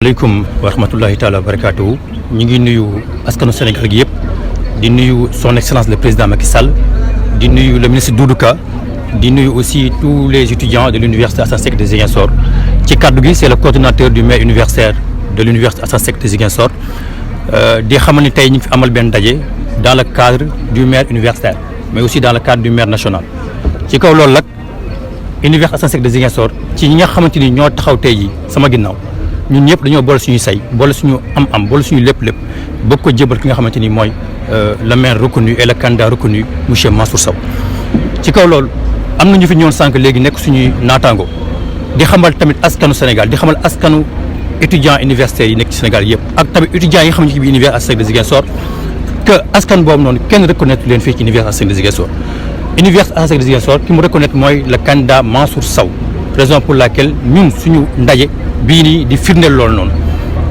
aleykum wa rahmatullahi taala wa barakatuhu ñu ngi nuyu askanu Sénégal gi yëpp di nuyu son excellence le président Macky Sall di nuyu le ministre Doudou Ka di nuyu aussi tous les étudiants de l'université Assane Seck de Ziguinchor ci kaddu gi c'est le coordinateur du maire universitaire de l'université Assane Seck de Ziguinchor di xamal ni tey ñu ngi fi amal benn daje dans le cadre du maire universitaire mais aussi dans le cadre du maire national ci kaw loolu nag université Assane Seck de Ziguinchor ci ñi nga xamante ni ñoo taxaw tey ji sama ginnaaw ñun ñëpp dañoo boole suñuy say boole suñu am boole suñu lépp bëgg ko jébal ki nga xamante ni mooy le maire reconnu et le candidat reconnu monsieur Mansour Sow ci kaw loolu am na ñu fi ñëwoon sànq léegi nekk suñuy naataango di xamal tamit askanu Sénégal di xamal askanu étudiants universitaires yi nekk ci Sénégal yëpp ak tamit étudiants yi nga xamante ni bi université Assane Seck de Ziguinchor que askan boobu noonu kenn reconnaître leen fii ci université Assane Seck de Ziguinchor université Assane Seck de Ziguinchor ki mu reconnaître mooy le candidat Mansour Sow raison pour laquelle ñun suñu ndaje bii nii di firndeel loolu noonu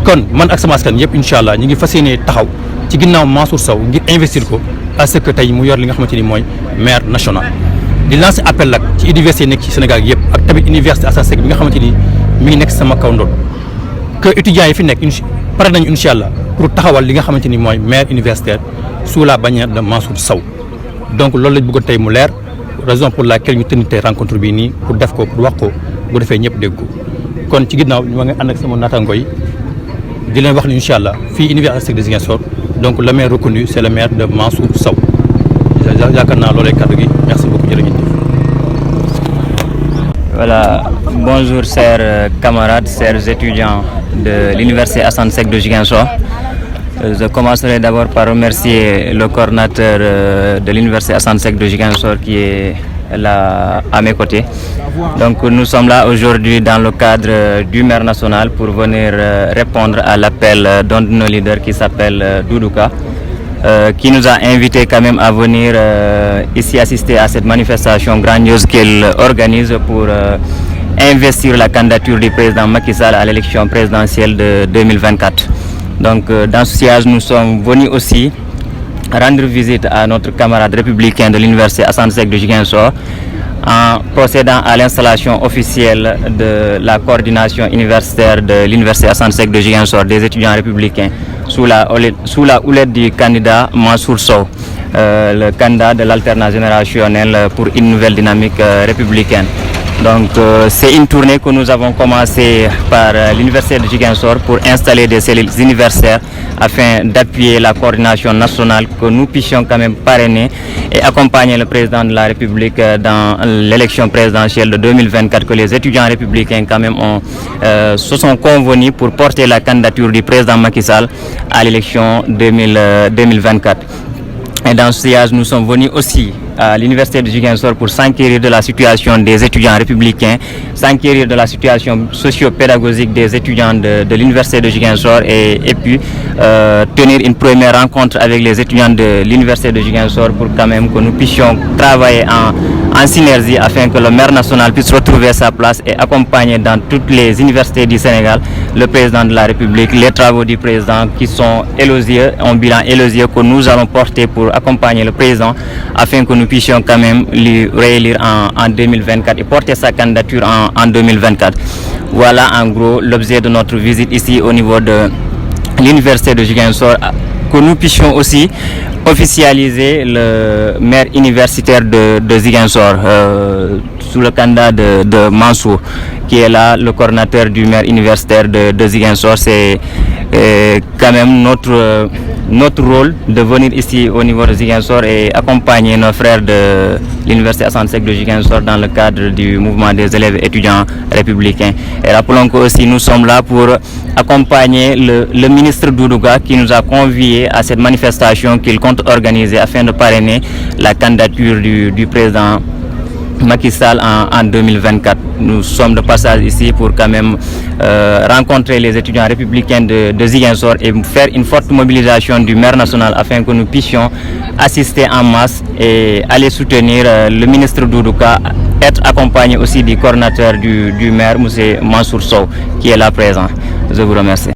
kon man ak sama askan yëpp incha allah ñu ngi fas yéene taxaw ci ginnaaw Mansour Sow ngir investir ko à ce que tey mu yor li nga xamante ni mooy maire national di lancer appel nag ci université yi nekk ci Sénégal yëpp ak tamit université Assane Seck bi nga xamante ni mi ngi nekk sama kaw ndool que étudiants yi fi nekk pare nañu incha allah pour taxawal li nga xamante ni mooy maire universitaire sous la bannière de Mansour Sow donc loolu lañ bëggoon tey mu leer raison pour laquelle ñu tenir tey rencontre bii nii pour def ko pour wax ko bu defee ñëpp dégg ko kon ci ginnaaw ñu ngi ànd ak sama naataango yi di leen wax ni incha allah fii université Assane Seck de Ziguinchor donc le maire reconnu c'est le maire de Mansour Sow yaakaar naa loolay kàddu gi merci beaucoup jërë ngeen jëf. Voilà, bonjour chers camarades, chers étudiants de l'université Assane Seck de Ziguinchor. Je commencerai d'abord par remercier le coordinateur de l'université Assane Seck de Ziguinchor qui est là à mes côtés. Donc nous sommes là aujourd'hui dans le cadre du maire national pour venir répondre à l'appel d'un de nos leaders qui s'appelle Doudou Ka, qui nous a invités quand même à venir ici assister à cette manifestation grandiose qu'il organise pour investir la candidature du président Macky Sall à l'élection présidentielle de 2024. Donc dans ce sillage, nous sommes venus aussi rendre visite à notre camarade républicain de l'université Assane Seck de Ziguinchor en procédant à l'installation officielle de la coordination universitaire de l'université Assane Seck de Ziguinchor des étudiants républicains sous la houlette du candidat Mansour Sow, le candidat de l'alternance générationnelle pour une nouvelle dynamique républicaine. Donc c'est une tournée que nous avons commencé par l'université de Ziguinchor pour installer des cellules universitaires afin d'appuyer la coordination nationale, que nous puissions quand même parrainer et accompagner le président de la République dans l'élection présidentielle de 2024, que les étudiants républicains quand même se sont convenus pour porter la candidature du président Macky Sall à l'élection 2024. Et dans ce sillage, nous sommes venus aussi à l'université de Ziguinchor pour s'enquérir de la situation des étudiants républicains, s'enquérir de la situation socio-pédagogique des étudiants de l'université de Ziguinchor et puis tenir une première rencontre avec les étudiants de l'université de Ziguinchor pour quand même que nous puissions travailler en synergie afin que le maire national puisse retrouver sa place et accompagner dans toutes les universités du Sénégal le président de la République, les travaux du président qui sont élogieux, un bilan élogieux que nous allons porter pour accompagner le président afin que nous puissions quand même lui réélire en 2024 et porter sa candidature en 2024. Voilà en gros l'objet de notre visite ici au niveau de l'université de Ziguinchor, que nous puissions aussi officialiser le maire universitaire de Ziguinchor sous le candidat de Mansour, qui est là le coordinateur du maire universitaire de Ziguinchor. C'est quand même notre rôle de venir ici au niveau de Ziguinchor et accompagner nos frères de l'université Assane Seck de Ziguinchor dans le cadre du mouvement des élèves étudiants républicains. Et rappelons que aussi nous sommes là pour accompagner le ministre Doudou Ka qui nous a conviés à cette manifestation qu'il compte organiser afin de parrainer la candidature du président Macky Sall en 2024. Nous sommes de passage ici pour quand même rencontrer les étudiants républicains de Ziguinchor et faire une forte mobilisation du maire national afin que nous puissions assister en masse et aller soutenir le ministre Doudou Ka, être accompagné aussi du coordinateur du maire, M. Mansour Sow, qui est là présent. Je vous remercie.